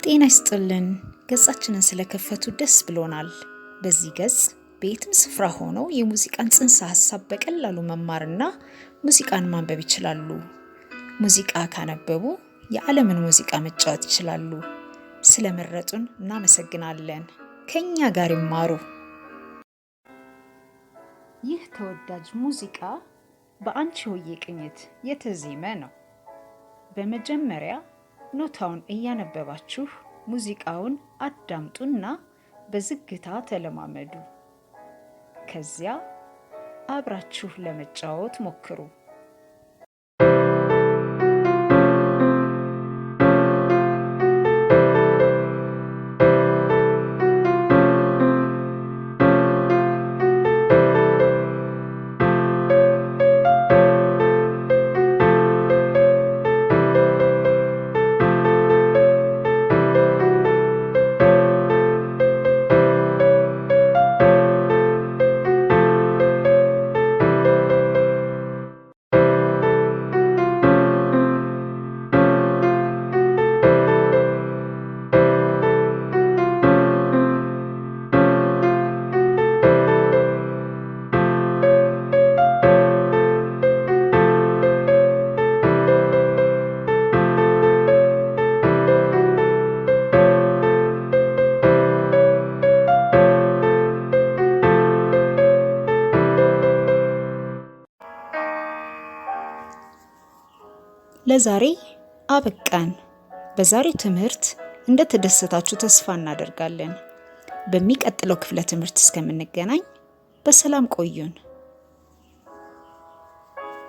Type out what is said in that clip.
ጤና ይስጥልን። ገጻችንን ስለከፈቱ ደስ ብሎናል። በዚህ ገጽ በየትም ስፍራ ሆነው የሙዚቃን ጽንሰ ሐሳብ በቀላሉ መማርና ሙዚቃን ማንበብ ይችላሉ። ሙዚቃ ካነበቡ የዓለምን ሙዚቃ መጫወት ይችላሉ። ስለመረጡን እናመሰግናለን። ከኛ ጋር ይማሩ። ይህ ተወዳጅ ሙዚቃ በአንቺ ሆዬ ቅኝት የተዜመ ነው። በመጀመሪያ ኖታውን እያነበባችሁ ሙዚቃውን አዳምጡና በዝግታ ተለማመዱ። ከዚያ አብራችሁ ለመጫወት ሞክሩ። ለዛሬ አበቃን። በዛሬው ትምህርት እንደተደሰታችሁ ተስፋ እናደርጋለን። በሚቀጥለው ክፍለ ትምህርት እስከምንገናኝ በሰላም ቆዩን።